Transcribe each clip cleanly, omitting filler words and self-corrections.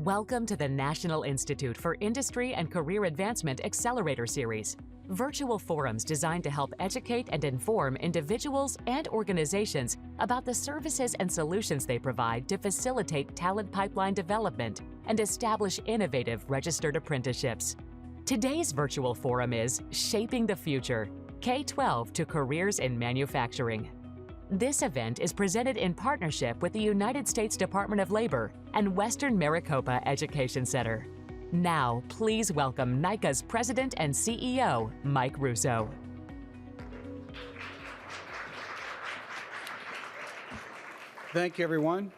Welcome to the National Institute for Industry and Career Advancement Accelerator Series, virtual forums designed to help educate and inform individuals and organizations about the services and solutions they provide to facilitate talent pipeline development and establish innovative registered apprenticeships. Today's virtual forum is Shaping the Future, K-12 to Careers in Manufacturing. This event is presented in partnership with the United States Department of Labor and Western Maricopa Education Center. Now, please welcome NICA's President and CEO, Mike Russo. Thank you, everyone.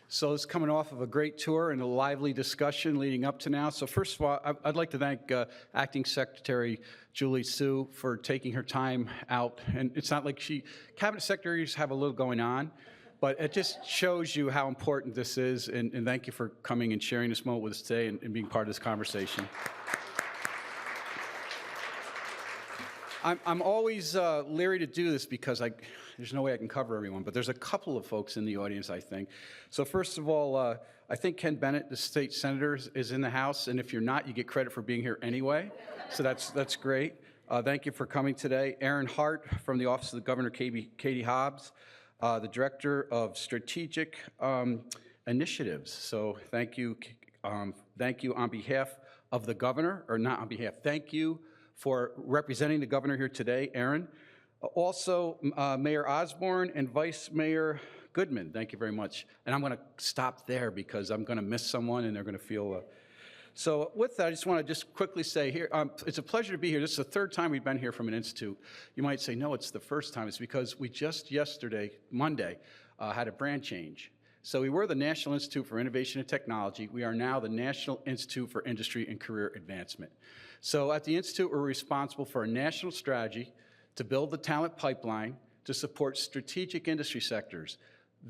So it's coming off of a great tour and a lively discussion leading up to now. So first of all, I'd like to thank Acting Secretary Julie Sue for taking her time out. And it's not like cabinet secretaries have a little going on, but it just shows you how important this is. And thank you for coming and sharing this moment with us today and being part of this conversation. I'm always leery to do this because there's no way I can cover everyone, but there's a couple of folks in the audience, I think. So first of all, I think Ken Bennett, the state senator, is in the House, and if you're not, you get credit for being here anyway. So that's great. Thank you for coming today. Aaron Hart from the Office of the Governor, Katie Hobbs, the Director of Strategic Initiatives. So thank you on behalf of the governor, or not on behalf, thank you for representing the governor here today, Aaron. Also, Mayor Osborne and Vice Mayor Goodman, thank you very much. And I'm gonna stop there because I'm gonna miss someone and they're gonna feel, So with that, I just wanna quickly say here, it's a pleasure to be here. This is the third time we've been here from an institute. You might say, no, it's the first time. It's because we just yesterday, Monday, had a brand change. So we were the National Institute for Innovation and Technology. We are now the National Institute for Industry and Career Advancement. So at the Institute, we're responsible for a national strategy to build the talent pipeline to support strategic industry sectors.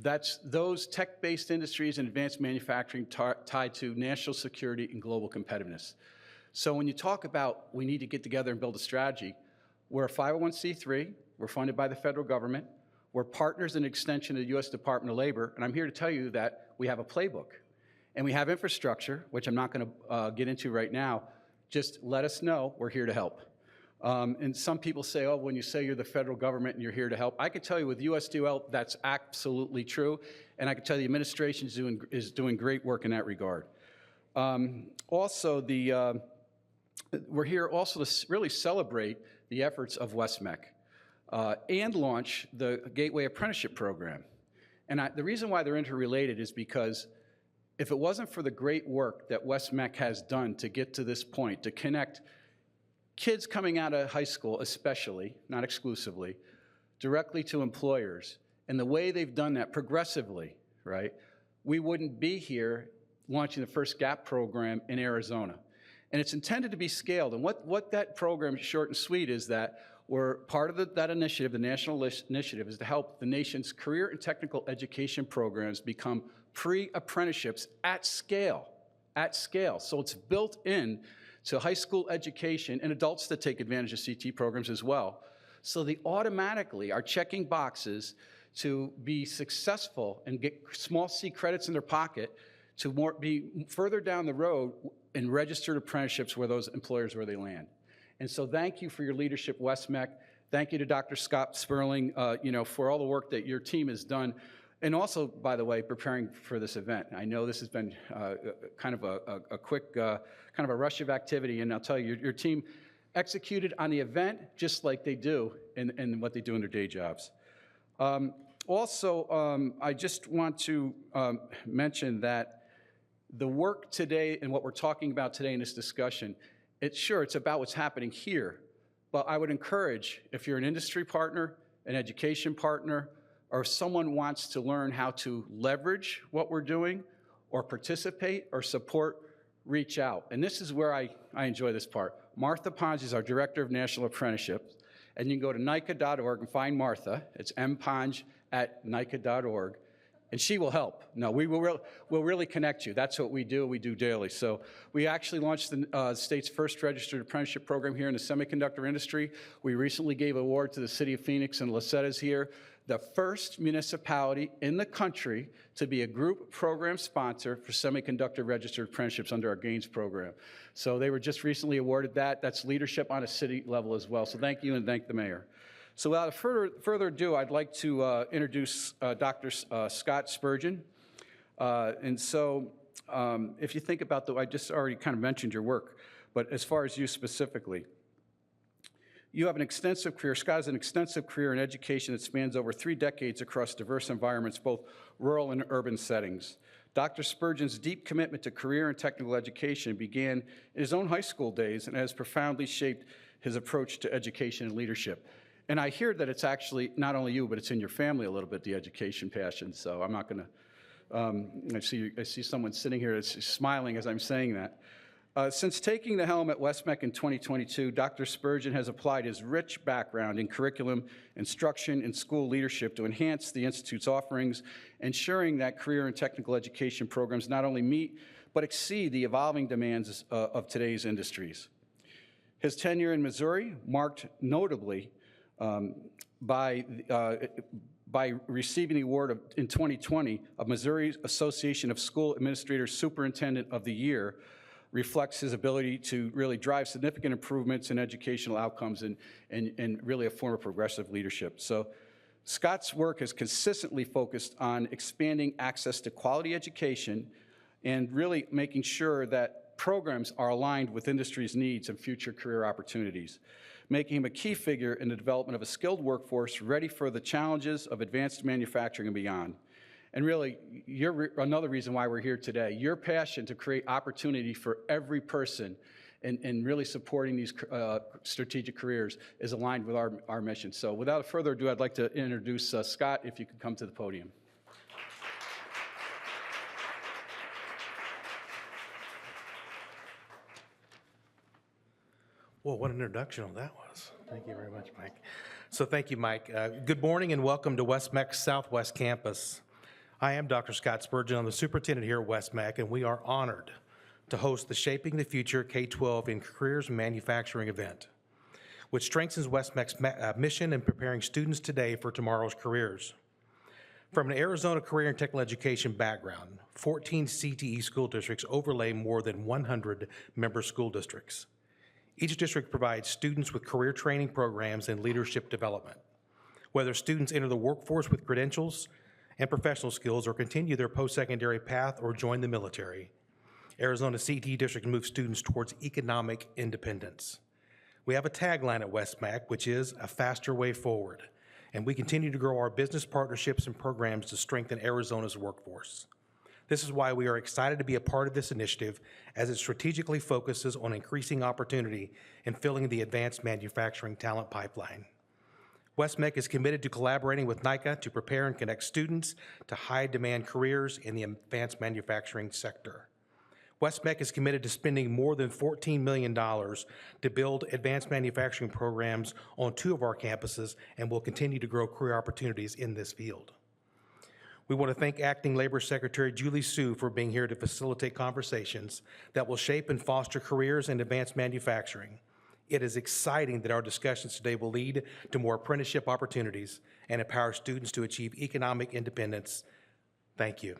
That's those tech-based industries and advanced manufacturing tied to national security and global competitiveness. So when you talk about we need to get together and build a strategy, we're a 501c3, we're funded by the federal government, we're partners in extension of the U.S. Department of Labor, and I'm here to tell you that we have a playbook. And we have infrastructure, which I'm not gonna get into right now. Just let us know, we're here to help. And some people say, oh, when you say you're the federal government and you're here to help, I can tell you with USDOL, that's absolutely true. And I can tell you the administration is doing great work in that regard. Also, we're here also to really celebrate the efforts of West-MEC and launch the Gateway Apprenticeship Program. And the reason why they're interrelated is because if it wasn't for the great work that West-MEC has done to get to this point, to connect kids coming out of high school especially, not exclusively, directly to employers, and the way they've done that progressively, right, we wouldn't be here launching the first GAP program in Arizona. And it's intended to be scaled. And what that program, short and sweet, is that we're part of that initiative, the national initiative, is to help the nation's career and technical education programs become pre-apprenticeships at scale, So it's built in to high school education and adults that take advantage of CT programs as well. So they automatically are checking boxes to be successful and get small C credits in their pocket to be further down the road in registered apprenticeships where those employers where they land. And so thank you for your leadership, West-MEC. Thank you to Dr. Scott Sperling, for all the work that your team has done. And also, by the way, preparing for this event. I know this has been kind of a quick, kind of a rush of activity, and I'll tell you, your team executed on the event just like they do in what they do in their day jobs. Also, I just want to mention that the work today and what we're talking about today in this discussion, it's about what's happening here, but I would encourage, if you're an industry partner, an education partner, or if someone wants to learn how to leverage what we're doing or participate or support, reach out. And this is where I enjoy this part. Martha Ponge is our Director of National Apprenticeships, and you can go to NICA.org and find Martha. It's mponge@NICA.org. and she will help. No, we'll really connect you. That's what we do daily. So we actually launched the state's first registered apprenticeship program here in the semiconductor industry. We recently gave an award to the city of Phoenix, and Lissetta's here, the first municipality in the country to be a group program sponsor for semiconductor registered apprenticeships under our Gaines program. So they were just recently awarded that. That's leadership on a city level as well. So thank you, and thank the mayor. So without further ado, I'd like to introduce Dr. Scott Spurgeon. And so if you think about I just already kind of mentioned your work, but as far as you specifically, you have an extensive career. Scott has an extensive career in education that spans over 3 decades across diverse environments, both rural and urban settings. Dr. Spurgeon's deep commitment to career and technical education began in his own high school days and has profoundly shaped his approach to education and leadership. And I hear that it's actually not only you, but it's in your family a little bit, the education passion. So I'm not going to, I see someone sitting here that's smiling as I'm saying that. Since taking the helm at West-MEC in 2022, Dr. Spurgeon has applied his rich background in curriculum, instruction, and school leadership to enhance the Institute's offerings, ensuring that career and technical education programs not only meet, but exceed the evolving demands of today's industries. His tenure in Missouri, marked notably by receiving the award in 2020 of Missouri Association of School Administrators Superintendent of the Year, reflects his ability to really drive significant improvements in educational outcomes and really a form of progressive leadership. So Scott's work has consistently focused on expanding access to quality education and really making sure that programs are aligned with industry's needs and future career opportunities, making him a key figure in the development of a skilled workforce ready for the challenges of advanced manufacturing and beyond. And really, you're another reason why we're here today. Your passion to create opportunity for every person and really supporting these strategic careers is aligned with our mission. So without further ado, I'd like to introduce Scott, if you could come to the podium. Well, what an introduction that was. Thank you very much, Mike. So thank you, Mike. Good morning and welcome to West-MEC's Southwest Campus. I am Dr. Scott Spurgeon. I'm the superintendent here at West-MEC, and we are honored to host the Shaping the Future K-12 in Careers Manufacturing event, which strengthens West-MEC's mission in preparing students today for tomorrow's careers. From an Arizona career and technical education background, 14 CTE school districts overlay more than 100 member school districts. Each district provides students with career training programs and leadership development. Whether students enter the workforce with credentials and professional skills or continue their post-secondary path or join the military, Arizona CTE district moves students towards economic independence. We have a tagline at West-MEC, which is a faster way forward, and we continue to grow our business partnerships and programs to strengthen Arizona's workforce. This is why we are excited to be a part of this initiative, as it strategically focuses on increasing opportunity and filling the advanced manufacturing talent pipeline. West-MEC is committed to collaborating with NICA to prepare and connect students to high-demand careers in the advanced manufacturing sector. West-MEC is committed to spending more than $14 million to build advanced manufacturing programs on 2 of our campuses and will continue to grow career opportunities in this field. We want to thank Acting Labor Secretary Julie Sue for being here to facilitate conversations that will shape and foster careers in advanced manufacturing. It is exciting that our discussions today will lead to more apprenticeship opportunities and empower students to achieve economic independence. Thank you.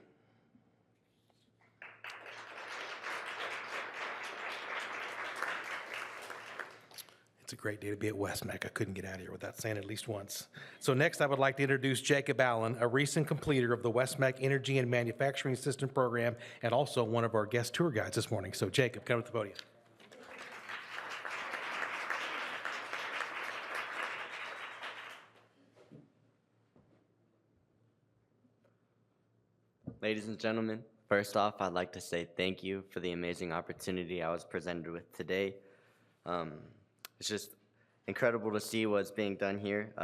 It's a great day to be at West-MEC. I couldn't get out of here without saying it at least once. So next, I would like to introduce Jacob Allen, a recent completer of the West-MEC Energy and Manufacturing System Program, and also one of our guest tour guides this morning. So Jacob, come to the podium. Ladies and gentlemen, first off, I'd like to say thank you for the amazing opportunity I was presented with today. It's just incredible to see what's being done here.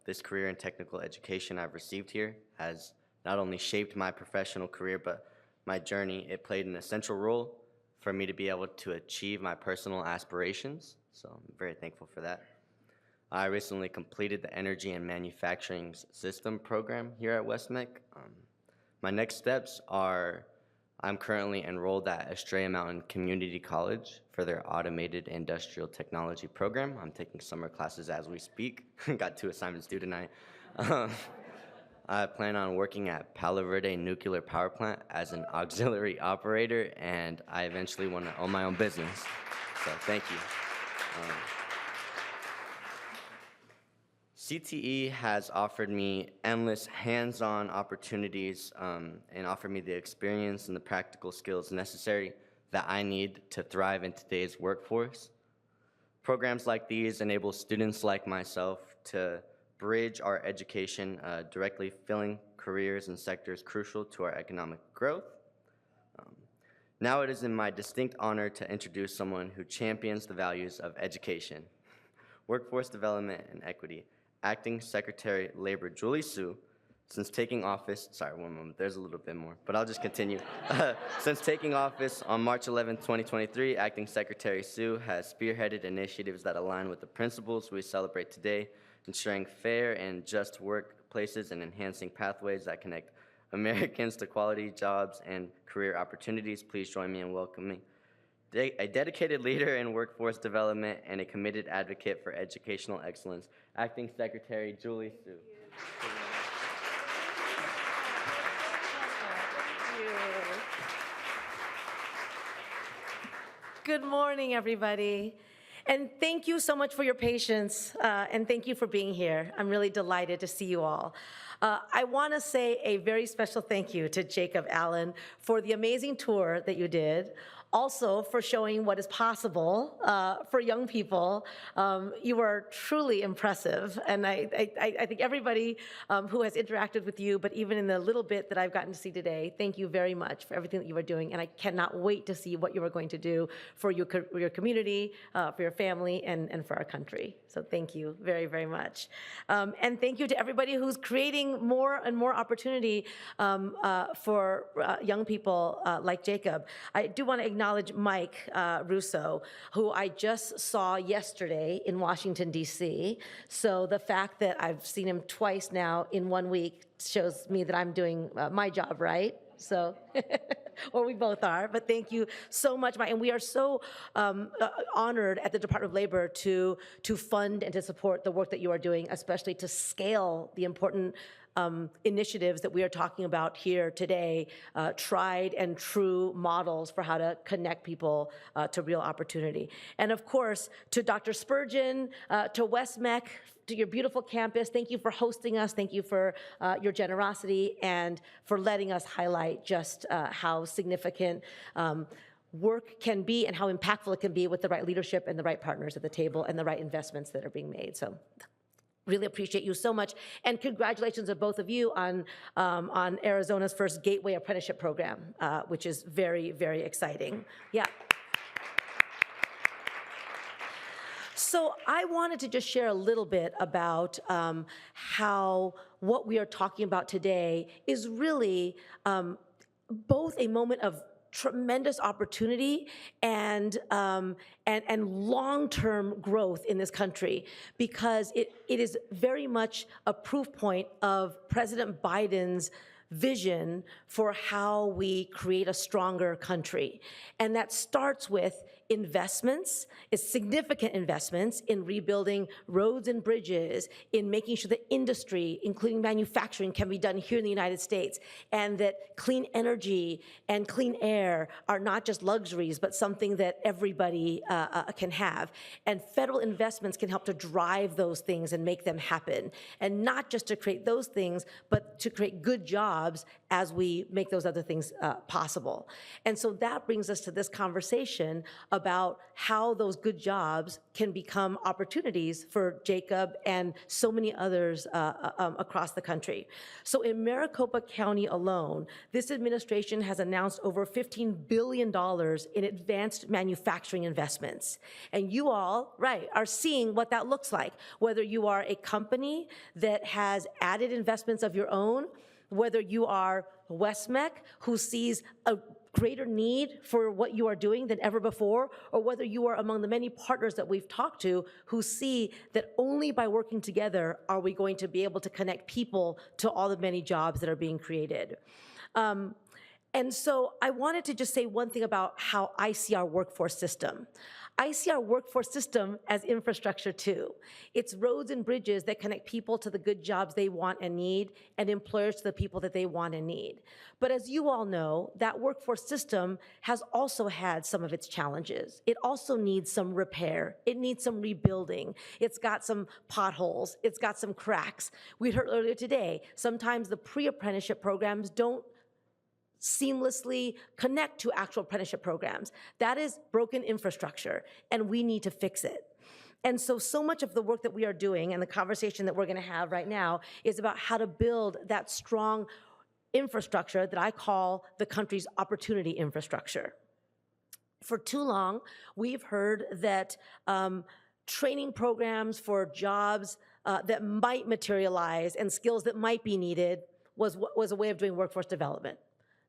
This career and technical education I've received here has not only shaped my professional career, but my journey. It played an essential role for me to be able to achieve my personal aspirations, so I'm very thankful for that. I recently completed the Energy and Manufacturing System program here at West-MEC. My next steps are I'm currently enrolled at Estrella Mountain Community College for their Automated Industrial Technology program. I'm taking summer classes as we speak. Got 2 assignments due tonight. I plan on working at Palo Verde Nuclear Power Plant as an auxiliary operator, and I eventually want to own my own business. So thank you. CTE has offered me endless hands-on opportunities and offered me the experience and the practical skills necessary that I need to thrive in today's workforce. Programs like these enable students like myself to bridge our education, directly filling careers in sectors crucial to our economic growth. Now it is in my distinct honor to introduce someone who champions the values of education, workforce development, and equity. Acting Secretary Labor Julie Su, since taking office, sorry, one moment, there's a little bit more, but I'll just continue. Since taking office on March 11, 2023, Acting Secretary Su has spearheaded initiatives that align with the principles we celebrate today, ensuring fair and just workplaces and enhancing pathways that connect Americans to quality jobs and career opportunities. Please join me in welcoming a dedicated leader in workforce development and a committed advocate for educational excellence, Acting Secretary Julie Su. Good morning, everybody. And thank you so much for your patience, and thank you for being here. I'm really delighted to see you all. I want to say a very special thank you to Jacob Allen for the amazing tour that you did. Also for showing what is possible for young people. You were truly impressive, and I think everybody who has interacted with you, but even in the little bit that I've gotten to see today, thank you very much for everything that you were doing, and I cannot wait to see what you are going to do for your community, for your family, and for our country. So thank you very, very much. And thank you to everybody who's creating more and more opportunity for young people like Jacob. I do want to acknowledge Mike Russo, who I just saw yesterday in Washington, D.C. So the fact that I've seen him twice now in 1 week shows me that I'm doing my job right. So, or we both are, but thank you so much, Mike. And we are so honored at the Department of Labor to fund and to support the work that you are doing, especially to scale the important initiatives that we are talking about here today, tried and true models for how to connect people to real opportunity. And of course, to Dr. Spurgeon, to West-MEC, to your beautiful campus, thank you for hosting us. Thank you for your generosity and for letting us highlight just how significant work can be and how impactful it can be with the right leadership and the right partners at the table and the right investments that are being made. So really appreciate you so much. And congratulations to both of you on Arizona's first Gateway Apprenticeship Program, which is very, very exciting. Yeah. So I wanted to just share a little bit about how what we are talking about today is really both a moment of tremendous opportunity and long-term growth in this country, because it is very much a proof point of President Biden's vision for how we create a stronger country. And that starts with investments, is significant investments in rebuilding roads and bridges, in making sure that industry, including manufacturing, can be done here in the United States, and that clean energy and clean air are not just luxuries, but something that everybody can have. And federal investments can help to drive those things and make them happen. And not just to create those things, but to create good jobs as we make those other things possible. And so that brings us to this conversation about how those good jobs can become opportunities for Jacob and so many others across the country. So in Maricopa County alone, this administration has announced over $15 billion in advanced manufacturing investments. And you all, right, are seeing what that looks like, whether you are a company that has added investments of your own, whether you are West-MEC, who sees a greater need for what you are doing than ever before, or whether you are among the many partners that we've talked to who see that only by working together are we going to be able to connect people to all the many jobs that are being created. And so I wanted to just say one thing about how I see our workforce system. I see our workforce system as infrastructure too. It's roads and bridges that connect people to the good jobs they want and need, and employers to the people that they want and need. But as you all know, that workforce system has also had some of its challenges. It also needs some repair. It needs some rebuilding. It's got some potholes. It's got some cracks. We heard earlier today, sometimes the pre-apprenticeship programs don't seamlessly connect to actual apprenticeship programs. That is broken infrastructure, and we need to fix it. And so much of the work that we are doing and the conversation that we're gonna have right now is about how to build that strong infrastructure that I call the country's opportunity infrastructure. For too long, we've heard that training programs for jobs that might materialize and skills that might be needed was a way of doing workforce development.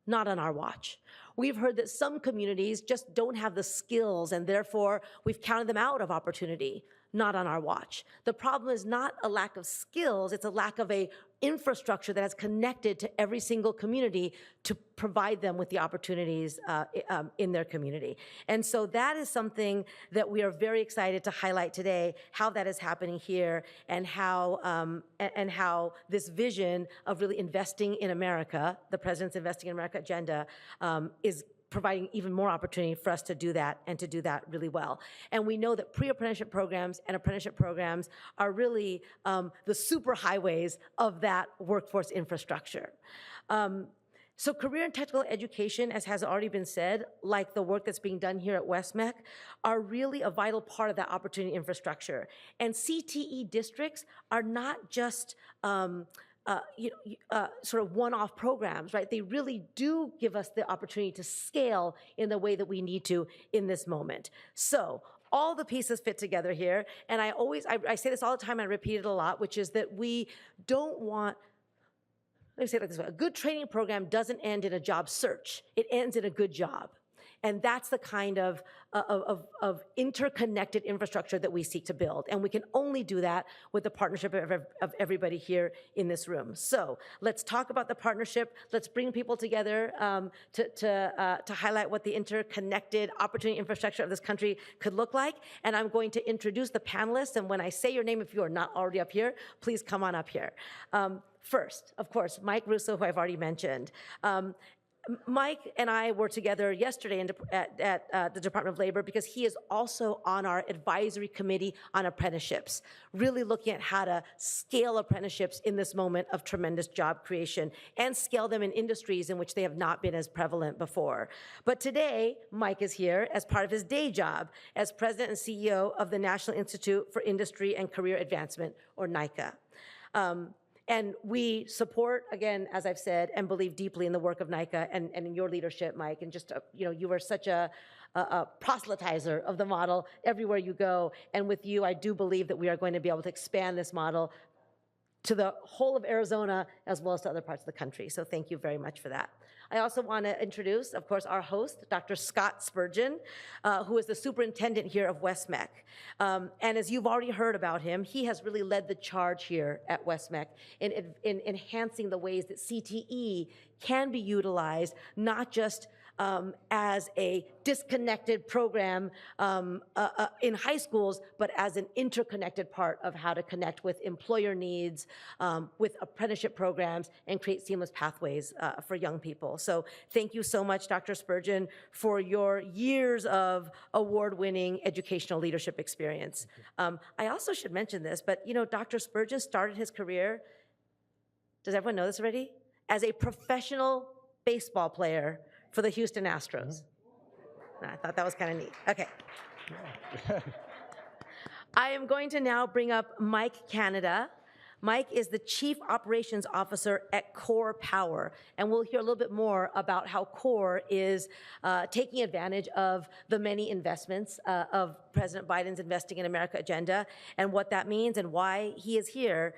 Not on our watch. We've heard that some communities just don't have the skills, and therefore we've counted them out of opportunity. Not on our watch. The problem is not a lack of skills, it's a lack of a infrastructure that has connected to every single community to provide them with the opportunities in their community. And so that is something that we are very excited to highlight today, how that is happening here, and how this vision of really investing in America, the President's Investing in America agenda, is providing even more opportunity for us to do that and to do that really well. And we know that pre-apprenticeship programs and apprenticeship programs are really the super highways of that workforce infrastructure. So career and technical education, as has already been said, like the work that's being done here at West-MEC, are really a vital part of that opportunity infrastructure. And CTE districts are not just sort of one-off programs, right? They really do give us the opportunity to scale in the way that we need to in this moment. So all the pieces fit together here, and I say this all the time, and I repeat it a lot, which is that we don't want, let me say it like this way, a good training program doesn't end in a job search, it ends in a good job. And that's the kind of interconnected infrastructure that we seek to build. And we can only do that with the partnership of everybody here in this room. So let's talk about the partnership. Let's bring people together to highlight what the interconnected opportunity infrastructure of this country could look like. And I'm going to introduce the panelists. And when I say your name, if you are not already up here, please come on up here. First, of course, Mike Russo, who I've already mentioned. Mike and I were together yesterday at the Department of Labor because he is also on our advisory committee on apprenticeships, really looking at how to scale apprenticeships in this moment of tremendous job creation and scale them in industries in which they have not been as prevalent before. But today, Mike is here as part of his day job as president and CEO of the National Institute for Industry and Career Advancement, or NICA. And we support, again, as I've said, and believe deeply in the work of NICA and in your leadership, Mike. And just, you were such a proselytizer of the model everywhere you go. And with you, I do believe that we are going to be able to expand this model to the whole of Arizona as well as to other parts of the country. So thank you very much for that. I also want to introduce, of course, our host, Dr. Scott Spurgeon, who is the superintendent here of West-MEC. And as you've already heard about him, he has really led the charge here at West-MEC in enhancing the ways that CTE can be utilized, not just as a disconnected program in high schools, but as an interconnected part of how to connect with employer needs, with apprenticeship programs, and create seamless pathways for young people. So thank you so much, Dr. Spurgeon, for your years of award-winning educational leadership experience. I also should mention this, but Dr. Spurgeon started his career, does everyone know this already? As a professional baseball player for the Houston Astros. I thought that was kind of neat. Okay. I am going to now bring up Mike Canada. Mike is the Chief Operations Officer at Core Power, and we'll hear a little bit more about how Core is taking advantage of the many investments of President Biden's Investing in America agenda and what that means and why he is here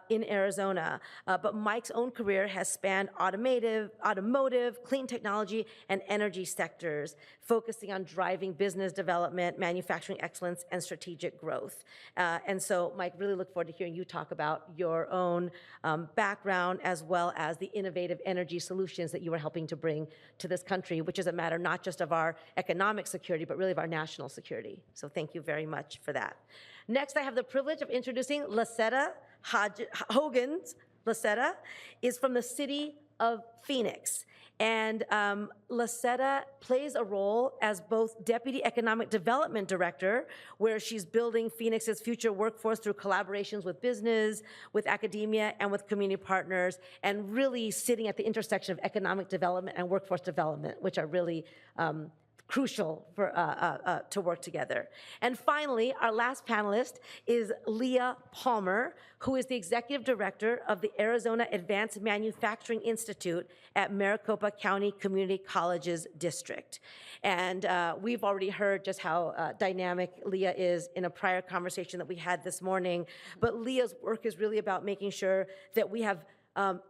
in Arizona. But Mike's own career has spanned automotive, clean technology, and energy sectors, focusing on driving business development, manufacturing excellence, and strategic growth. And so, Mike, really look forward to hearing you talk about your own background as well as the innovative energy solutions that you are helping to bring to this country, which is a matter not just of our economic security, but really of our national security. So thank you very much for that. Next, I have the privilege of introducing Lacetta Hogans. Lacetta is from the city of Phoenix. And Lacetta plays a role as both Deputy Economic Development Director, where she's building Phoenix's future workforce through collaborations with business, with academia, and with community partners, and really sitting at the intersection of economic development and workforce development, which are really crucial for, to work together. And finally, our last panelist is Leah Palmer, who is the Executive Director of the Arizona Advanced Manufacturing Institute at Maricopa County Community Colleges District. And we've already heard just how dynamic Leah is in a prior conversation that we had this morning. But Leah's work is really about making sure that we have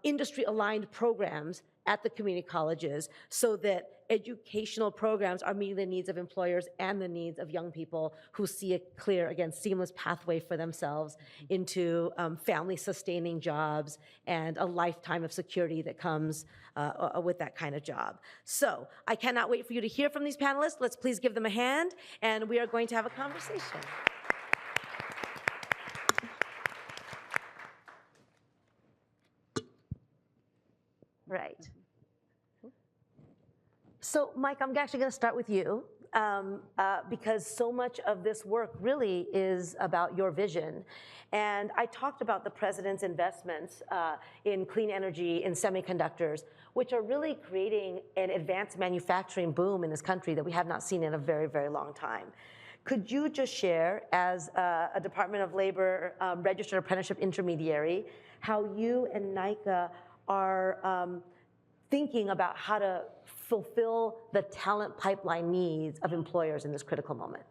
industry-aligned programs at the community colleges so that educational programs are meeting the needs of employers and the needs of young people who see a clear, again, seamless pathway for themselves into family-sustaining jobs and a lifetime of security that comes with that kind of job. So I cannot wait for you to hear from these panelists. Let's please give them a hand, and we are going to have a conversation. Right. So, Mike, I'm actually going to start with you because so much of this work really is about your vision. And I talked about the president's investments in clean energy, in semiconductors, which are really creating an advanced manufacturing boom in this country that we have not seen in a very, very long time. Could you just share, as a Department of Labor registered apprenticeship intermediary, how you and NICA are thinking about how to fulfill the talent pipeline needs of employers in this critical moment?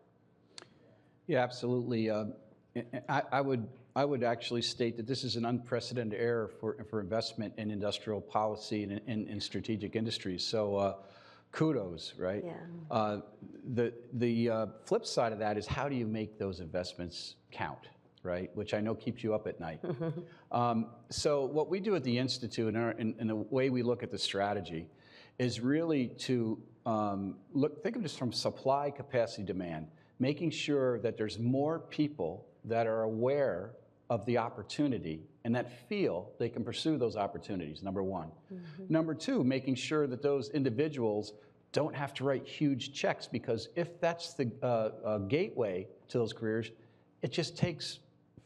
Yeah, absolutely. I would actually state that this is an unprecedented era for investment in industrial policy and in strategic industries. So kudos, right? Yeah. The flip side of that is, how do you make those investments count, right? Which I know keeps you up at night. So what we do at the Institute, and the way we look at the strategy, is really to think of this from supply, capacity, demand, making sure that there's more people that are aware of the opportunity and that feel they can pursue those opportunities, number one. Number two, making sure that those individuals don't have to write huge checks, because if that's the gateway to those careers, it just takes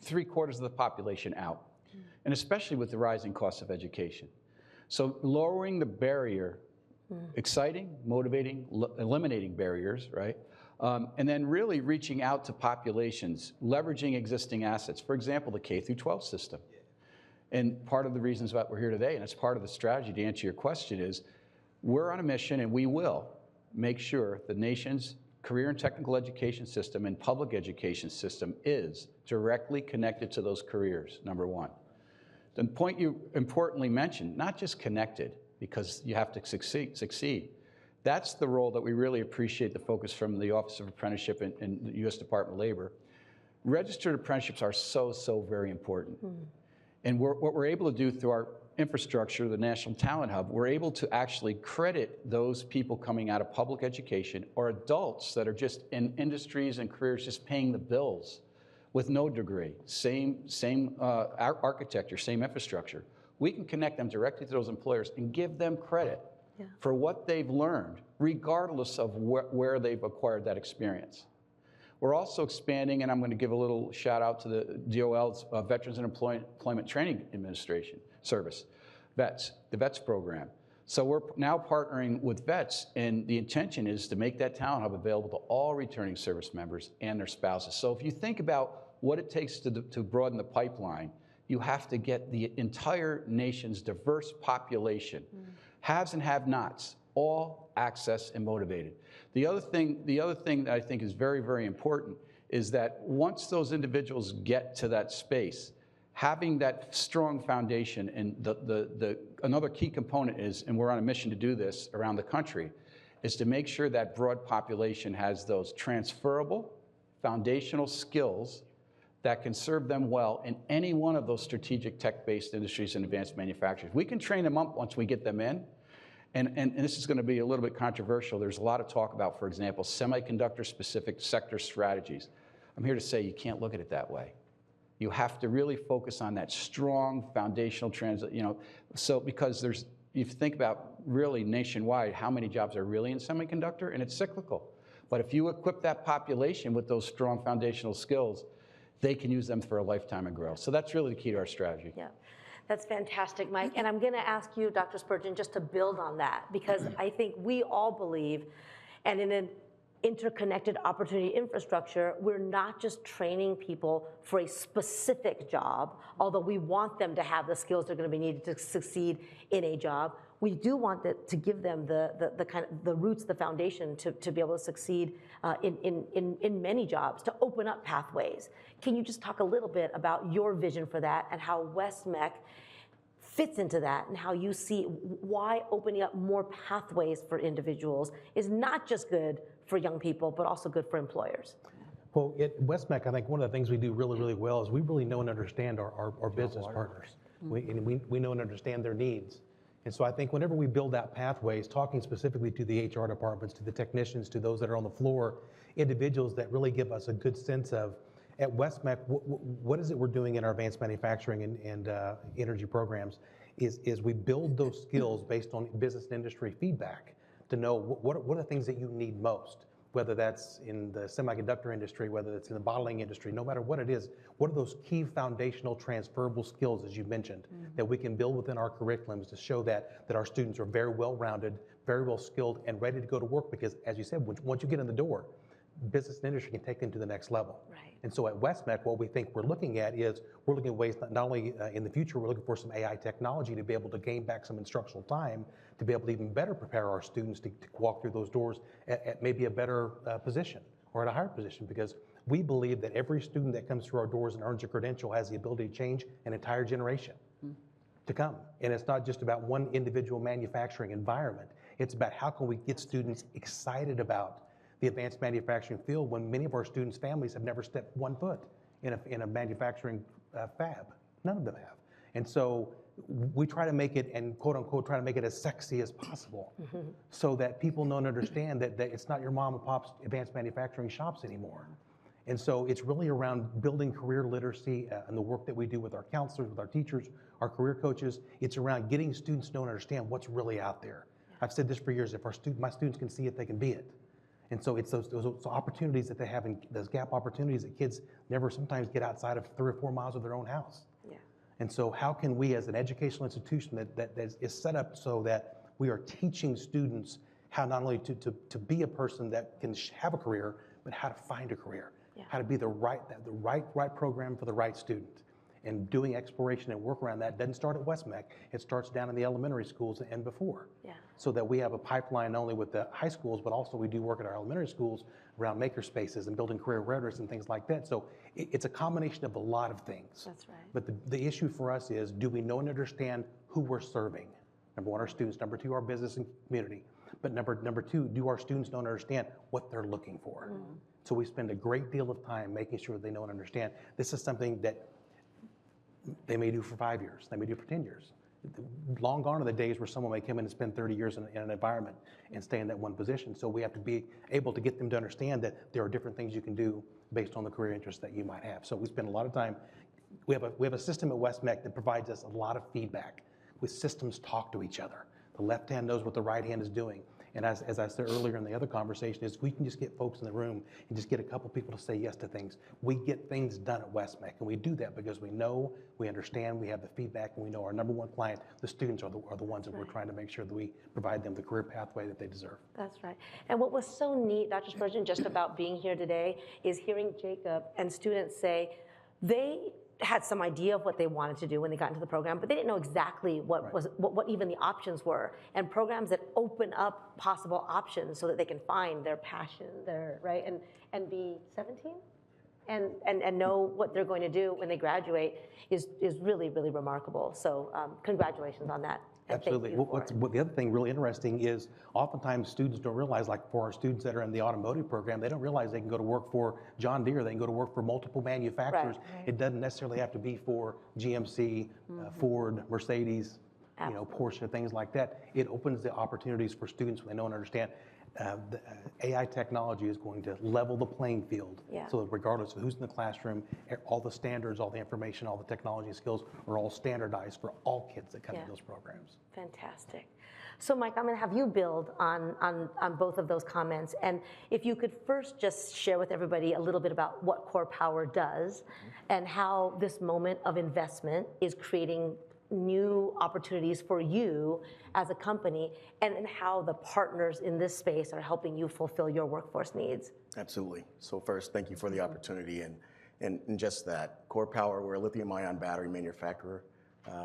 3/4 of the population out, and especially with the rising cost of education. So lowering the barrier, exciting, motivating, eliminating barriers, right? And then really reaching out to populations, leveraging existing assets. For example, the K-12 system. And part of the reasons that we're here today, and it's part of the strategy to answer your question, is we're on a mission, and we will make sure the nation's career and technical education system and public education system is directly connected to those careers, number one. The point you importantly mentioned, not just connected, because you have to succeed. That's the role that we really appreciate the focus from the Office of Apprenticeship and the U.S. Department of Labor. Registered apprenticeships are so very important. And what we're able to do through our infrastructure, the National Talent Hub, we're able to actually credit those people coming out of public education or adults that are just in industries and careers just paying the bills with no degree, same architecture, same infrastructure. We can connect them directly to those employers and give them credit for what they've learned, regardless of where they've acquired that experience. We're also expanding, and I'm going to give a little shout out to the DOL's Veterans and Employment Training Administration Service, VETS, the VETS program. So we're now partnering with VETS, and the intention is to make that talent hub available to all returning service members and their spouses. So if you think about what it takes to broaden the pipeline, you have to get the entire nation's diverse population, haves and have-nots, all access and motivated. The other thing that I think is very, very important is that once those individuals get to that space, having that strong foundation, and another key component is, and we're on a mission to do this around the country, is to make sure that broad population has those transferable foundational skills that can serve them well in any one of those strategic tech-based industries and advanced manufacturers. We can train them up once we get them in. And this is going to be a little bit controversial. There's a lot of talk about, for example, semiconductor-specific sector strategies. I'm here to say you can't look at it that way. You have to really focus on that strong foundational so because if you think about really nationwide, how many jobs are really in semiconductor, and it's cyclical. But if you equip that population with those strong foundational skills, they can use them for a lifetime of growth. So that's really the key to our strategy. Yeah. That's fantastic, Mike. And I'm going to ask you, Dr. Spurgeon, just to build on that, because I think we all believe, and in an interconnected opportunity infrastructure, we're not just training people for a specific job, although we want them to have the skills that are going to be needed to succeed in a job. We do want to give them the kind of the roots, the foundation to be able to succeed in many jobs, to open up pathways. Can you just talk a little bit about your vision for that and how West-MEC fits into that, and how you see why opening up more pathways for individuals is not just good for young people, but also good for employers? Well, at West-MEC, I think one of the things we do really, really well is we really know and understand our business partners. We know and understand their needs. And so I think whenever we build out pathways, talking specifically to the HR departments, to the technicians, to those that are on the floor, individuals that really give us a good sense of, at West-MEC, what is it we're doing in our advanced manufacturing and energy programs, is we build those skills based on business and industry feedback to know what are the things that you need most, whether that's in the semiconductor industry, whether it's in the bottling industry, no matter what it is, what are those key foundational transferable skills, as you mentioned, that we can build within our curriculums to show that our students are very well-rounded, very well skilled, and ready to go to work, because as you said, once you get in the door, business and industry can take them to the next level. Right. And so at West-MEC, what we think we're looking at is, we're looking at ways not only in the future, we're looking for some AI technology to be able to gain back some instructional time, to be able to even better prepare our students to walk through those doors at maybe a better position or at a higher position, because we believe that every student that comes through our doors and earns a credential has the ability to change an entire generation to come. And it's not just about one individual manufacturing environment. It's about how can we get students excited about the advanced manufacturing field when many of our students' families have never stepped one foot in a manufacturing fab. None of them have. And so we try to make it, and quote unquote, try to make it as sexy as possible, so that people know and understand that it's not your mom and pop's advanced manufacturing shops anymore. And so it's really around building career literacy and the work that we do with our counselors, with our teachers, our career coaches. It's around getting students to know and understand what's really out there. I've said this for years, if my students can see it, they can be it. And so it's those opportunities that they have, those gap opportunities that kids never sometimes get outside of 3 or 4 miles of their own house. Yeah. And so how can we, as an educational institution that is set up so that we are teaching students how not only to be a person that can have a career, but how to find a career, how to be the right program for the right student. And doing exploration and work around that doesn't start at West-MEC. It starts down in the elementary schools and before. Yeah. So that we have a pipeline not only with the high schools, but also we do work at our elementary schools around maker spaces and building career readiness and things like that. So it's a combination of a lot of things. That's right. But the issue for us is, do we know and understand who we're serving? Number one, our students. Number two, our business and community. But number two, do our students know and understand what they're looking for? So we spend a great deal of time making sure they know and understand this is something that they may do for 5 years, they may do for 10 years. Long gone are the days where someone may come in and spend 30 years in an environment and stay in that one position. So we have to be able to get them to understand that there are different things you can do based on the career interests that you might have. So we spend a lot of time, we have a system at West-MEC that provides us a lot of feedback. With systems talk to each other. The left hand knows what the right hand is doing. And as I said earlier in the other conversation, is we can just get folks in the room and just get a couple people to say yes to things. We get things done at West-MEC, and we do that because we know, we understand, we have the feedback, and we know our number one client, the students, are the ones that we're trying to make sure that we provide them the career pathway that they deserve. That's right. And what was so neat, Dr. Spurgeon, just about being here today, is hearing Jacob and students say they had some idea of what they wanted to do when they got into the program, but they didn't know exactly what even the options were. And programs that open up possible options so that they can find their passion, right, and be 17 and know what they're going to do when they graduate is really, really remarkable. So congratulations on that. And thank Absolutely. you for it. What the other thing really interesting is oftentimes students don't realize, like for our students that are in the automotive program, they don't realize they can go to work for John Deere, they can go to work for multiple manufacturers. Right. It doesn't necessarily have to be for GMC, Ford, Mercedes, Porsche, things like that. It opens the opportunities for students when they know and understand AI technology is going to level the playing field. Yeah. So that regardless of who's in the classroom, all the standards, all the information, all the technology skills are all standardized for all kids that come to those programs. Fantastic. So Mike, I'm going to have you build on both of those comments. And if you could first just share with everybody a little bit about what Core Power does and how this moment of investment is creating new opportunities for you as a company, and how the partners in this space are helping you fulfill your workforce needs. Absolutely. So first, thank you for the opportunity, and just that. Core Power, we're a lithium-ion battery manufacturer.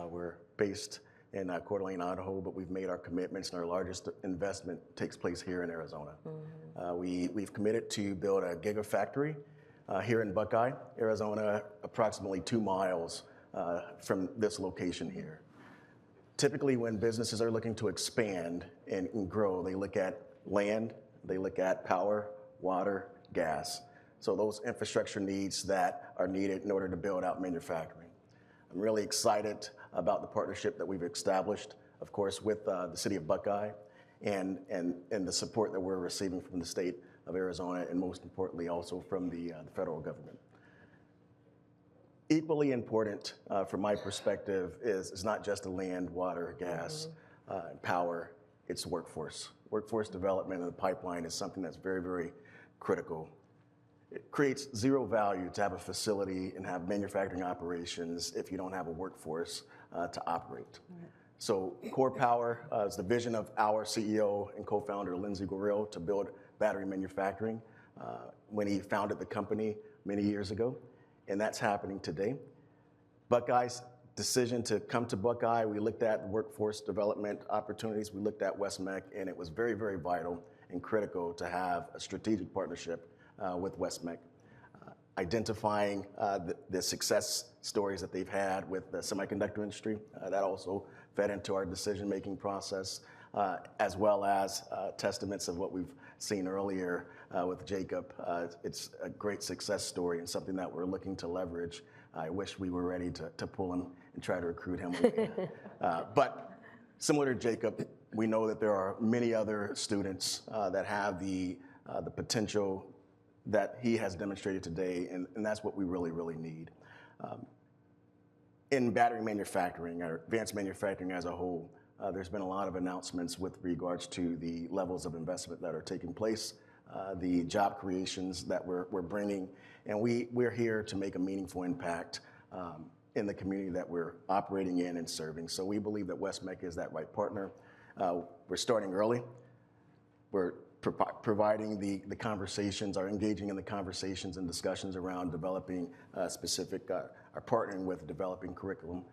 We're based in Coeur d'Alene, Idaho, but we've made our commitments, and our largest investment takes place here in Arizona. We've committed to build a gigafactory here in Buckeye, Arizona, approximately 2 miles from this location here. Typically, when businesses are looking to expand and grow, they look at land, they look at power, water, gas. So those infrastructure needs that are needed in order to build out manufacturing. I'm really excited about the partnership that we've established, of course, with the city of Buckeye and the support that we're receiving from the state of Arizona, and most importantly also from the federal government. Equally important from my perspective is not just the land, water, gas, and power, it's workforce. Workforce development in the pipeline is something that's very, very critical. It creates zero value to have a facility and have manufacturing operations if you don't have a workforce to operate. So Core Power is the vision of our CEO and co-founder, Lindsay Gorrill, to build battery manufacturing when he founded the company many years ago. And that's happening today. Buckeye's decision to come to Buckeye, we looked at workforce development opportunities, we looked at West-MEC, and it was very, very vital and critical to have a strategic partnership with West-MEC. Identifying the success stories that they've had with the semiconductor industry, that also fed into our decision-making process, as well as testaments of what we've seen earlier with Jacob. It's a great success story and something that we're looking to leverage. I wish we were ready to pull him and try to recruit him. But similar to Jacob, we know that there are many other students that have the potential that he has demonstrated today, and that's what we really, really need. In battery manufacturing, or advanced manufacturing as a whole, there's been a lot of announcements with regards to the levels of investment that are taking place, the job creations that we're bringing, and we're here to make a meaningful impact in the community that we're operating in and serving. So we believe that West-MEC is that right partner. We're starting early. We're providing the conversations, are engaging in the conversations and discussions around developing specific, are partnering with developing curriculum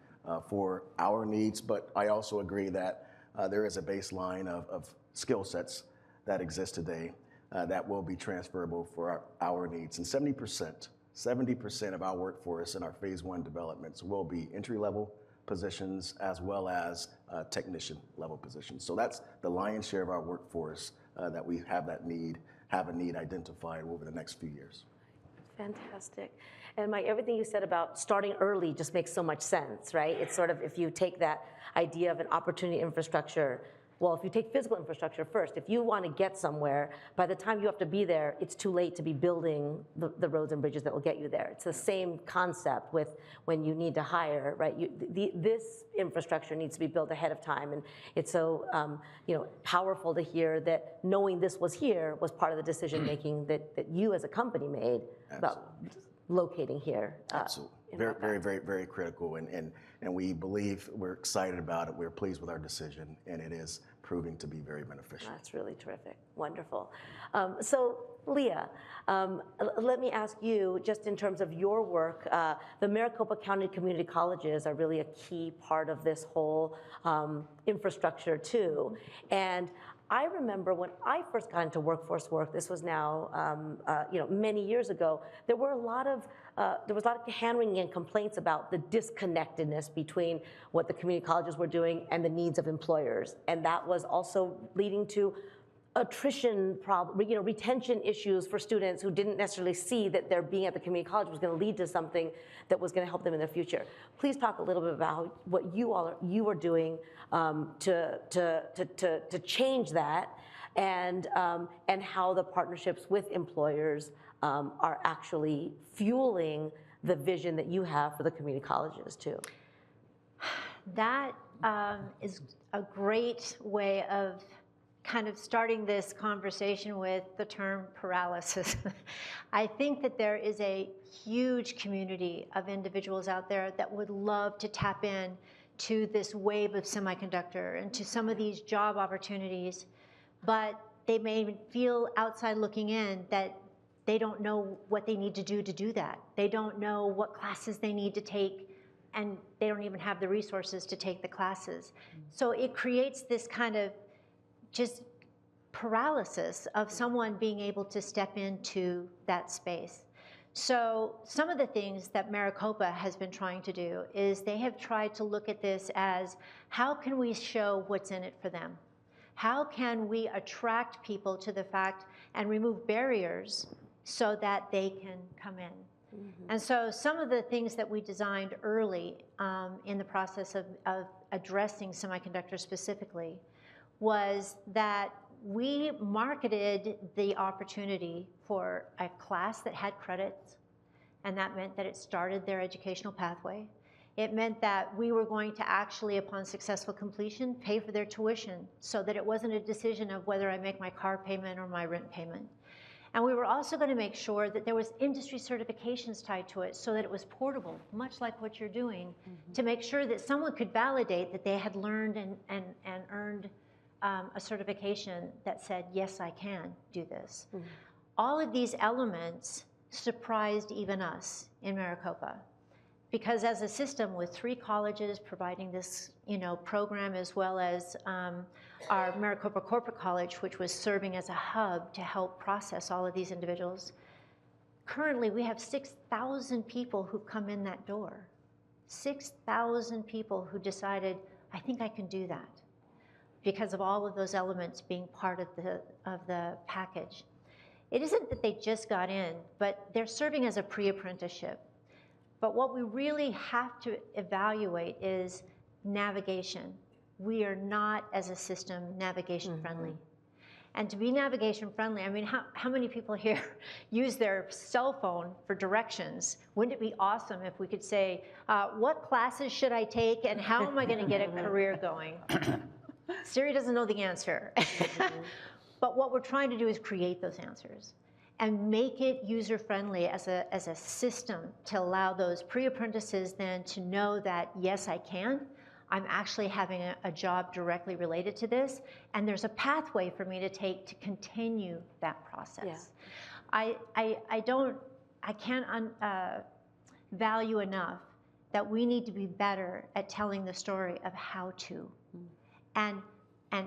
for our needs, but I also agree that there is a baseline of skill sets that exist today that will be transferable for our needs. And 70% of our workforce in our phase 1 developments will be entry-level positions as well as technician level positions. So that's the lion's share of our workforce that we have a need identified over the next few years. Fantastic. And Mike, everything you said about starting early just makes so much sense, right? It's sort of, if you take that idea of an opportunity infrastructure, well, if you take physical infrastructure first, if you want to get somewhere, by the time you have to be there, it's too late to be building the roads and bridges that will get you there. It's the same concept with when you need to hire, right? This infrastructure needs to be built ahead of time, and it's so powerful to hear that knowing this was here was part of the decision making that you as a company made about locating here. Absolutely. Very, very, very critical, and we believe, we're excited about it, we're pleased with our decision, and it is proving to be very beneficial. That's really terrific. Wonderful. So, Leah, let me ask you, just in terms of your work, the Maricopa County Community Colleges are really a key part of this whole infrastructure too. And I remember when I first got into workforce work, this was now many years ago, there was a lot of hand-wringing and complaints about the disconnectedness between what the community colleges were doing and the needs of employers. And that was also leading to attrition retention issues for students who didn't necessarily see that their being at the community college was going to lead to something that was going to help them in their future. Please talk a little bit about what you are doing to change that, and how the partnerships with employers are actually fueling the vision that you have for the community colleges too. That is a great way of kind of starting this conversation with the term paralysis. I think that there is a huge community of individuals out there that would love to tap in to this wave of semiconductor and to some of these job opportunities, but they may feel outside looking in that they don't know what they need to do that. They don't know what classes they need to take, and they don't even have the resources to take the classes. So it creates this kind of just paralysis of someone being able to step into that space. So some of the things that Maricopa has been trying to do is they have tried to look at this as, how can we show what's in it for them? How can we attract people to the fact and remove barriers so that they can come in? Mm-hmm. And so some of the things that we designed early in the process of addressing semiconductors specifically was that we marketed the opportunity for a class that had credits, and that meant that it started their educational pathway. It meant that we were going to actually, upon successful completion, pay for their tuition, so that it wasn't a decision of whether I make my car payment or my rent payment. And we were also going to make sure that there was industry certifications tied to it so that it was portable, much like what you're doing, mm-hmm. to make sure that someone could validate that they had learned and earned a certification that said, yes, I can do this. Mm-hmm. All of these elements surprised even us in Maricopa, because as a system with 3 colleges providing this program, as well as our Maricopa Corporate College, which was serving as a hub to help process all of these individuals, currently we have 6,000 people who've come in that door. 6,000 people who decided, I think I can do that, because of all of those elements being part of the package. It isn't that they just got in, but they're serving as a pre-apprenticeship. But what we really have to evaluate is navigation. We are not, as a system, navigation friendly. Mm-hmm. And to be navigation friendly, I mean, how many people here use their cell phone for directions? Wouldn't it be awesome if we could say, what classes should I take and how am I gonna get a career going? Siri doesn't know the answer. Mm-hmm. But what we're trying to do is create those answers and make it user-friendly as a system to allow those pre-apprentices then to know that, yes, I can. I'm actually having a job directly related to this, and there's a pathway for me to take to continue that process. Yeah. I can't value enough that we need to be better at telling the story of how to and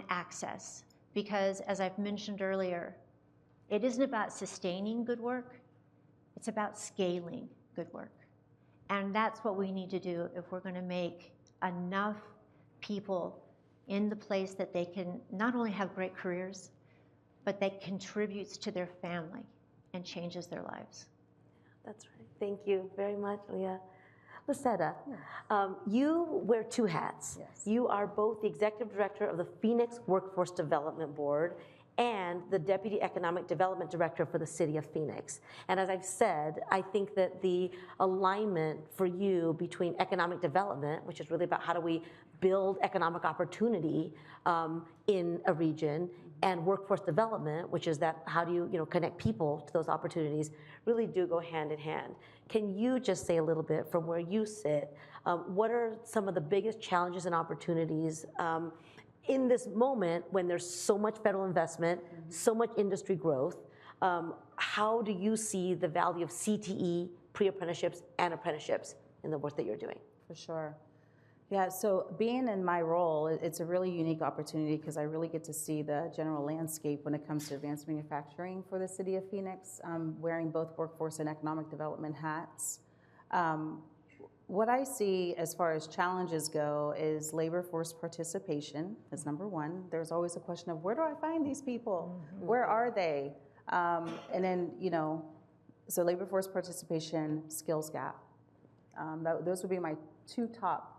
access. Because as I've mentioned earlier, it isn't about sustaining good work, it's about scaling good work. And that's what we need to do if we're gonna make enough people in the place that they can not only have great careers, but that contributes to their family and changes their lives. That's right. Thank you very much, Leah. Lucetta, you wear 2 hats. Yes. You are both the Executive Director of the Phoenix Workforce Development Board and the Deputy Economic Development Director for the City of Phoenix. And as I've said, I think that the alignment for you between economic development, which is really about how do we build economic opportunity in a region, and workforce development, which is that how do you connect people to those opportunities, really do go hand in hand. Can you just say a little bit from where you sit, what are some of the biggest challenges and opportunities in this moment when there's so much federal investment, so much industry growth? How do you see the value of CTE, pre-apprenticeships, and apprenticeships in the work that you're doing? For sure. Yeah, so being in my role, it's a really unique opportunity because I really get to see the general landscape when it comes to advanced manufacturing for the city of Phoenix, wearing both workforce and economic development hats. What I see as far as challenges go is labor force participation is number one. There's always a question of where do I find these people? Where are they? And then, so labor force participation, skills gap. Those would be my two top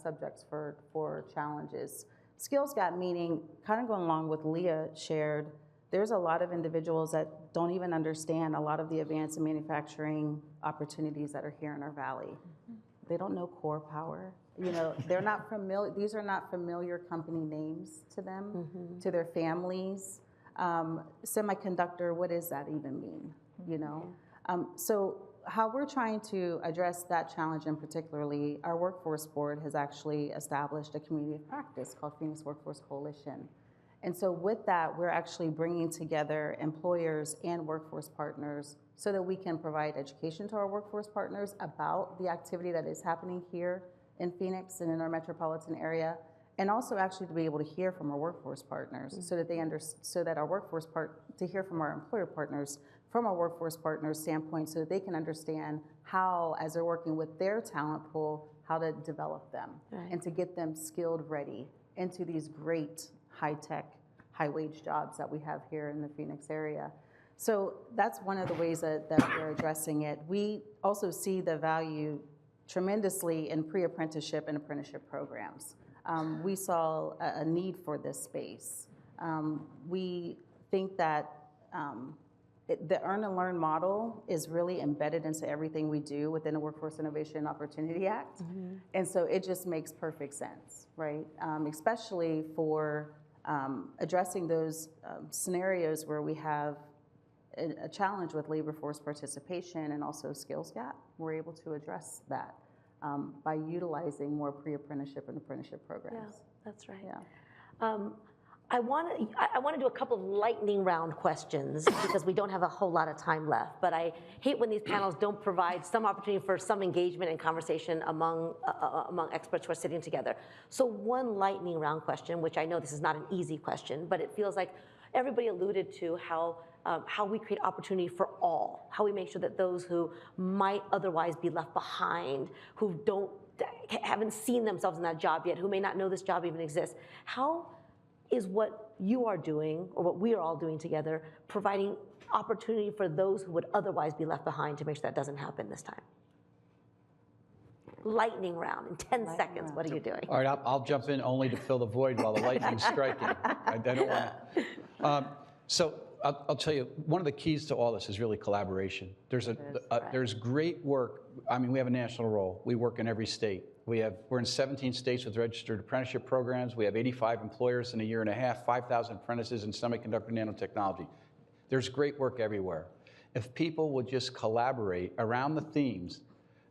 subjects for challenges. Skills gap meaning, kind of going along with Leah shared, there's a lot of individuals that don't even understand a lot of the advanced manufacturing opportunities that are here in our valley. They don't know core power. They're not familiar, these are not familiar company names to them, to their families. Semiconductor, what does that even mean? So how we're trying to address that challenge, and particularly our workforce board has actually established a community of practice called Phoenix Workforce Coalition. And so with that, we're actually bringing together employers and workforce partners so that we can provide education to our workforce partners about the activity that is happening here in Phoenix and in our metropolitan area, and also actually to be able to hear from our workforce partners so that to hear from our employer partners from a workforce partner standpoint so that they can understand how, as they're working with their talent pool, how to develop them and to get them skilled ready into these great high-tech, high-wage jobs that we have here in the Phoenix area. So that's one of the ways that we're addressing it. We also see the value tremendously in pre-apprenticeship and apprenticeship programs. We saw a need for this space. We think that the Earn and Learn model is really embedded into everything we do within the Workforce Innovation and Opportunity Act. And so it just makes perfect sense, right? Especially for addressing those scenarios where we have a challenge with labor force participation and also skills gap. We're able to address that by utilizing more pre-apprenticeship and apprenticeship programs. Yeah, that's right. Yeah. I want to do a couple of lightning round questions because we don't have a whole lot of time left, but I hate when these panels don't provide some opportunity for some engagement and conversation among experts who are sitting together. So one lightning round question, which I know this is not an easy question, but it feels like everybody alluded to how we create opportunity for all, how we make sure that those who might otherwise be left behind, who haven't seen themselves in that job yet, who may not know this job even exists, how is what you are doing, or what we are all doing together, providing opportunity for those who would otherwise be left behind to make sure that doesn't happen this time? Lightning round in 10 seconds, what are you doing? All right, I'll jump in only to fill the void while the lightning's striking. I don't want to. So I'll tell you, one of the keys to all this is really collaboration. There's great work. I mean, we have a national role. We work in every state. We're in 17 states with registered apprenticeship programs. We have 85 employers in a year and a half, 5,000 apprentices in semiconductor nanotechnology. There's great work everywhere. If people would just collaborate around the themes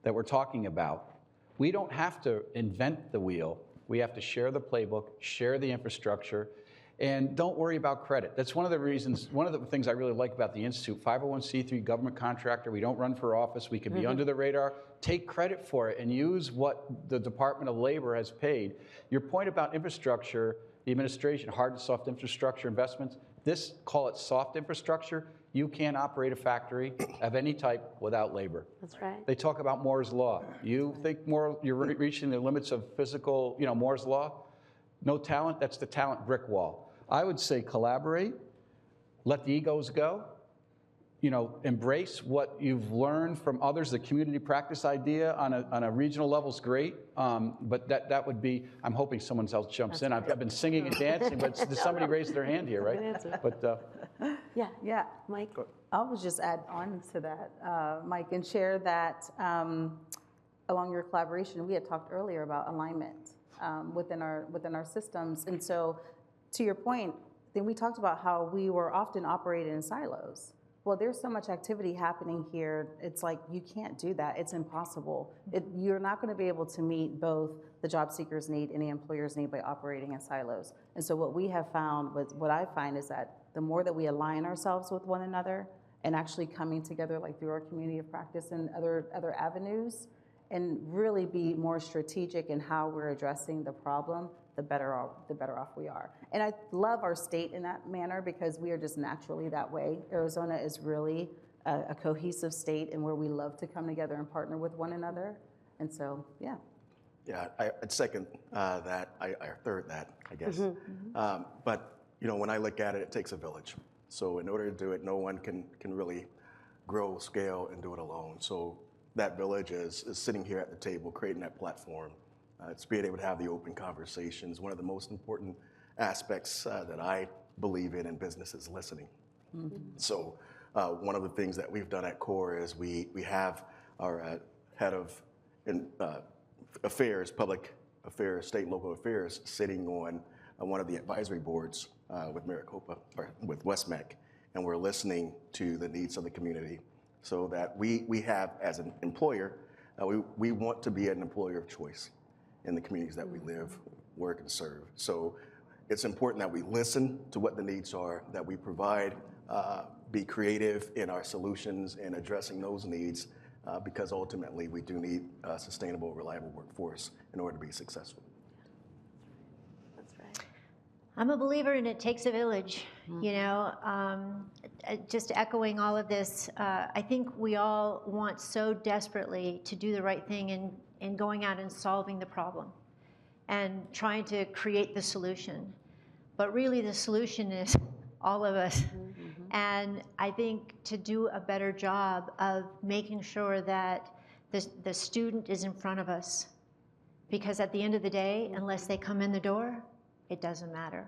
that we're talking about, we don't have to invent the wheel. We have to share the playbook, share the infrastructure, and don't worry about credit. That's one of the things I really like about the Institute. 501c3 government contractor, we don't run for office, we can be under the radar. Take credit for it and use what the Department of Labor has paid. Your point about infrastructure, the administration, hard and soft infrastructure investments, call it soft infrastructure. You can't operate a factory of any type without labor. That's right. They talk about Moore's Law. You think you're reaching the limits of physical, Moore's Law? No talent, that's the talent brick wall. I would say collaborate, let the egos go, embrace what you've learned from others. The community practice idea on a regional level is great, but that would be, I'm hoping someone else jumps in. I've been singing and dancing, but somebody raised their hand here, right? But yeah, Mike? I would just add on to that, Mike, and share that along your collaboration, we had talked earlier about alignment within our systems. And so to your point, then we talked about how we were often operating in silos. Well, there's so much activity happening here. It's like, you can't do that. It's impossible. You're not going to be able to meet both the job seekers' need and the employer's need by operating in silos. And so what we have found, what I find is that the more that we align ourselves with one another and actually coming together like through our community of practice and other avenues, and really be more strategic in how we're addressing the problem, the better off we are. And I love our state in that manner because we are just naturally that way. Arizona is really a cohesive state and where we love to come together and partner with one another. And so, yeah. Yeah, I'd second that. I third that, I guess. But when I look at it, it takes a village. So in order to do it, no one can really grow, scale, and do it alone. So that village is sitting here at the table, creating that platform. It's being able to have the open conversations. One of the most important aspects that I believe in business is listening. So one of the things that we've done at CORE is we have our head of affairs, public affairs, state and local affairs, sitting on one of the advisory boards with Maricopa, or with West-MEC, and we're listening to the needs of the community so that we have, as an employer, we want to be an employer of choice in the communities that we live, work, and serve. So it's important that we listen to what the needs are, that we provide, be creative in our solutions in addressing those needs, because ultimately we do need a sustainable, reliable workforce in order to be successful. That's right. I'm a believer in it takes a village, just echoing all of this. I think we all want so desperately to do the right thing in going out and solving the problem and trying to create the solution. But really the solution is all of us. And I think to do a better job of making sure that the student is in front of us, because at the end of the day, unless they come in the door, it doesn't matter.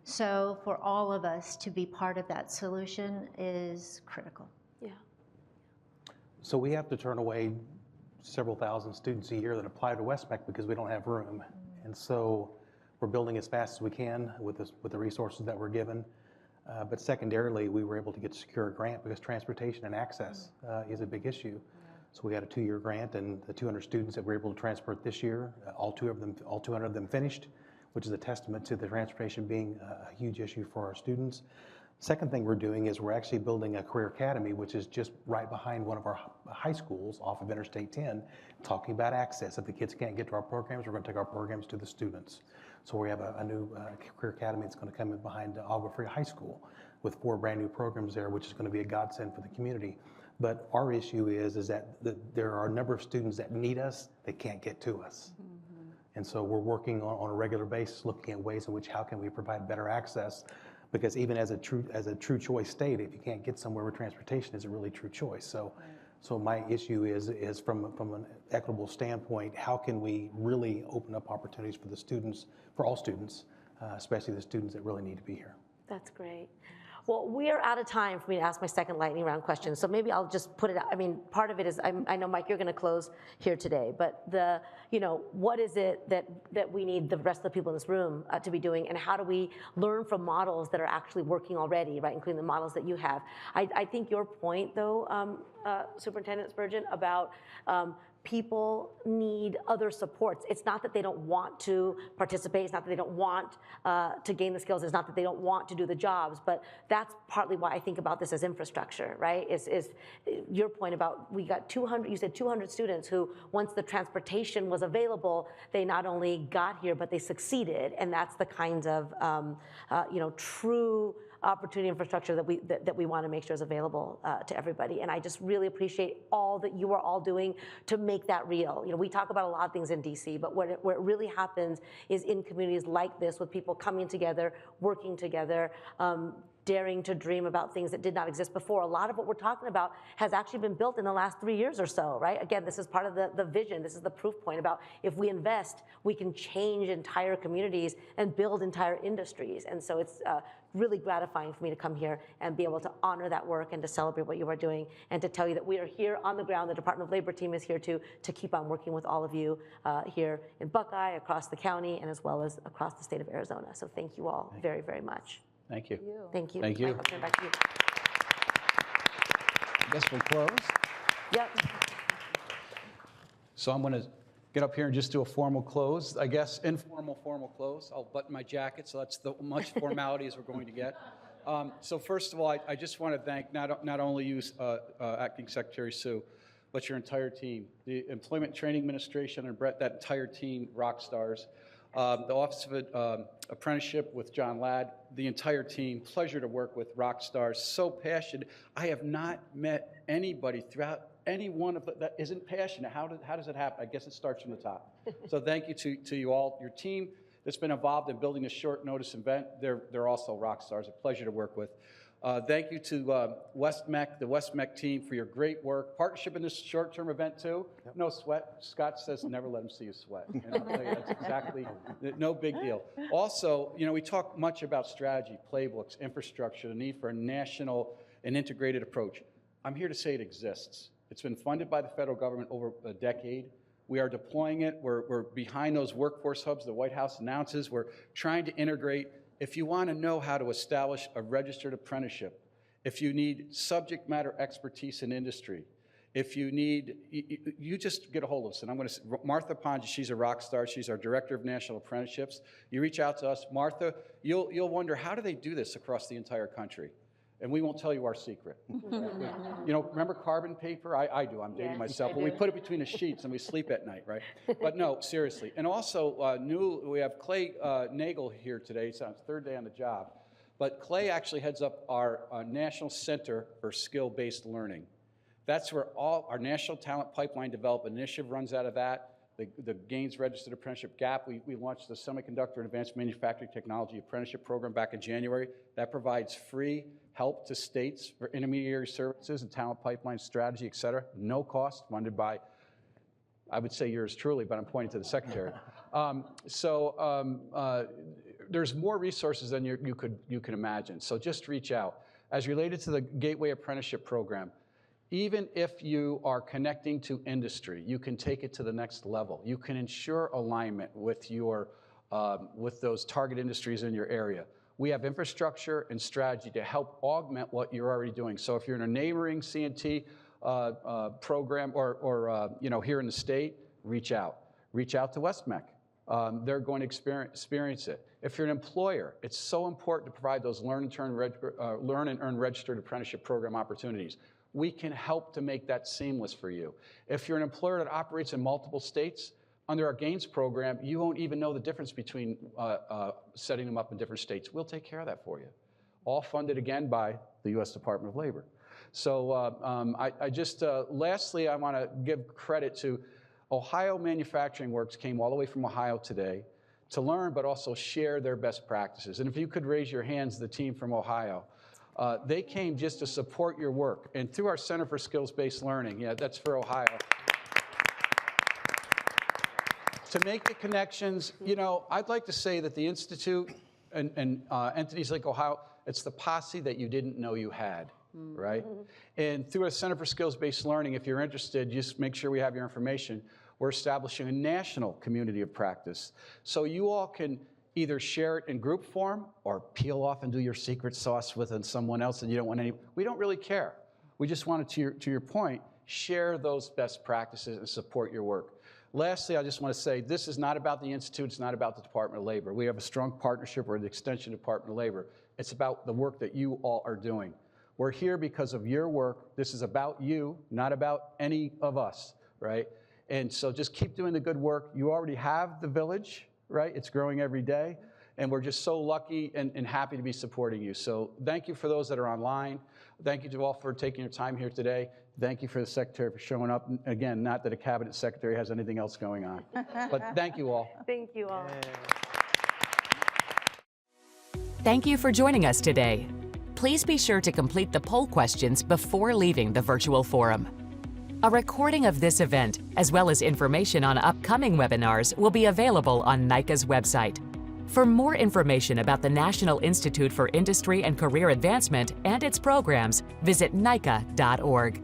So for all of us to be part of that solution is critical. Yeah. So we have to turn away several thousand students a year that apply to West-MEC because we don't have room. And so we're building as fast as we can with the resources that we're given. But secondarily, we were able to secure a grant because transportation and access is a big issue. So we got a 2-year grant, and the 200 students that we're able to transport this year, all 200 of them finished, which is a testament to the transportation being a huge issue for our students. Second thing we're doing is we're actually building a career academy, which is just right behind one of our high schools off of Interstate 10, talking about access. If the kids can't get to our programs, we're going to take our programs to the students. So we have a new career academy that's going to come in behind Agua Fria High School with 4 brand new programs there, which is going to be a godsend for the community. But our issue is that there are a number of students that need us, they can't get to us. And so we're working on a regular basis, looking at ways in which how can we provide better access, because even as a true choice state, if you can't get somewhere where transportation is a really true choice. So my issue is from an equitable standpoint, how can we really open up opportunities for the students, for all students, especially the students that really need to be here. That's great. Well, we are out of time for me to ask my second lightning round question, so maybe I'll just put it out. I mean, part of it is, I know, Mike, you're going to close here today, but what is it that we need the rest of the people in this room to be doing, and how do we learn from models that are actually working already, right, including the models that you have? I think your point, though, Superintendent Spurgeon, about people need other supports. It's not that they don't want to participate. It's not that they don't want to gain the skills. It's not that they don't want to do the jobs. But that's partly why I think about this as infrastructure, right? Is your point about we got 200, you said 200 students who, once the transportation was available, they not only got here, but they succeeded. And that's the kinds of, true opportunity infrastructure that we want to make sure is available to everybody. And I just really appreciate all that you are all doing to make that real. We talk about a lot of things in DC, but where it really happens is in communities like this, with people coming together, working together, daring to dream about things that did not exist before. A lot of what we're talking about has actually been built in the last 3 years or so, right? Again, this is part of the vision. This is the proof point about if we invest, we can change entire communities and build entire industries. And so it's really gratifying for me to come here and be able to honor that work and to celebrate what you are doing and to tell you that we are here on the ground. The Department of Labor team is here to keep on working with all of you here in Buckeye, across the county, and as well as across the state of Arizona. So thank you all very, very much. Thank you. Thank you. Thank you. Mike, I'll turn it back to you. I guess we'll close. Yep. So I'm going to get up here and just do a formal close, I guess, informal, formal close. I'll button my jacket, so that's the much formality as we're going to get. So first of all, I just want to thank not only you, Acting Secretary Sue, but your entire team. The Employment Training Administration and Brett, that entire team, rock stars. The Office of Apprenticeship with John Ladd, the entire team, pleasure to work with, rock stars, so passionate. I have not met anybody throughout any one of that isn't passionate. How does it happen? I guess it starts from the top. So thank you to you all. Your team that's been involved in building a short notice event, they're also rock stars, a pleasure to work with. Thank you to West-MEC, the West-MEC team for your great work. Partnership in this short-term event too. Yep. No sweat. Scott says never let him see you sweat. And I'll tell you, that's exactly, no big deal. Also, we talk much about strategy, playbooks, infrastructure, the need for a national and integrated approach. I'm here to say it exists. It's been funded by the federal government over a decade. We are deploying it. We're behind those workforce hubs the White House announces. We're trying to integrate. If you want to know how to establish a registered apprenticeship, if you need subject matter expertise in industry, if you need, you just get a hold of us. And I'm going to, Martha Ponge, she's a rock star. She's our Director of National Apprenticeships. You reach out to us. Martha, you'll wonder, how do they do this across the entire country? And we won't tell you our secret. Remember carbon paper? I do, I'm dating myself. But we put it between the sheets and we sleep at night, right? But no, seriously. And also, we have Clay Nagel here today. It's on his third day on the job. But Clay actually heads up our National Center for Skill-Based Learning. That's where all our National Talent Pipeline Development Initiative runs out of that. The Gaines Registered Apprenticeship Gap, we launched the Semiconductor and Advanced Manufacturing Technology Apprenticeship Program back in January. That provides free help to states for intermediary services and talent pipeline strategy, et cetera. No cost, funded by, I would say yours truly, but I'm pointing to the Secretary. There's more resources than you can imagine. So just reach out. As related to the Gateway Apprenticeship Program, even if you are connecting to industry, you can take it to the next level. You can ensure alignment with with those target industries in your area. We have infrastructure and strategy to help augment what you're already doing. So if you're in a neighboring C&T program or here in the state, reach out. Reach out to West-MEC. They're going to experience it. If you're an employer, it's so important to provide those learn and earn registered apprenticeship program opportunities. We can help to make that seamless for you. If you're an employer that operates in multiple states, under our Gaines program, you won't even know the difference between setting them up in different states. We'll take care of that for you. All funded, again, by the U.S. Department of Labor. So lastly, I want to give credit to Ohio Manufacturing Works came all the way from Ohio today to learn, but also share their best practices. And if you could raise your hands, the team from Ohio, they came just to support your work. And through our Center for Skills-Based Learning, that's for Ohio, to make the connections, I'd like to say that the Institute and entities like Ohio, it's the posse that you didn't know you had, right? And through a Center for Skills-Based Learning, if you're interested, just make sure we have your information. We're establishing a national community of practice. So you all can either share it in group form or peel off and do your secret sauce with someone else and you don't want any. We don't really care. We just wanted to your point, share those best practices and support your work. Lastly, I just want to say this is not about the Institute, it's not about the Department of Labor. We have a strong partnership with the Extension Department of Labor. It's about the work that you all are doing. We're here because of your work. This is about you, not about any of us, right? And so just keep doing the good work. You already have the village, right? It's growing every day. And we're just so lucky and happy to be supporting you. So thank you for those that are online. Thank you to all for taking your time here today. Thank you for the Secretary for showing up. Again, not that a Cabinet Secretary has anything else going on. But thank you all. Thank you all. Thank you for joining us today. Please be sure to complete the poll questions before leaving the virtual forum. A recording of this event, as well as information on upcoming webinars, will be available on NICA's website. For more information about the National Institute for Industry and Career Advancement and its programs, visit nica.org.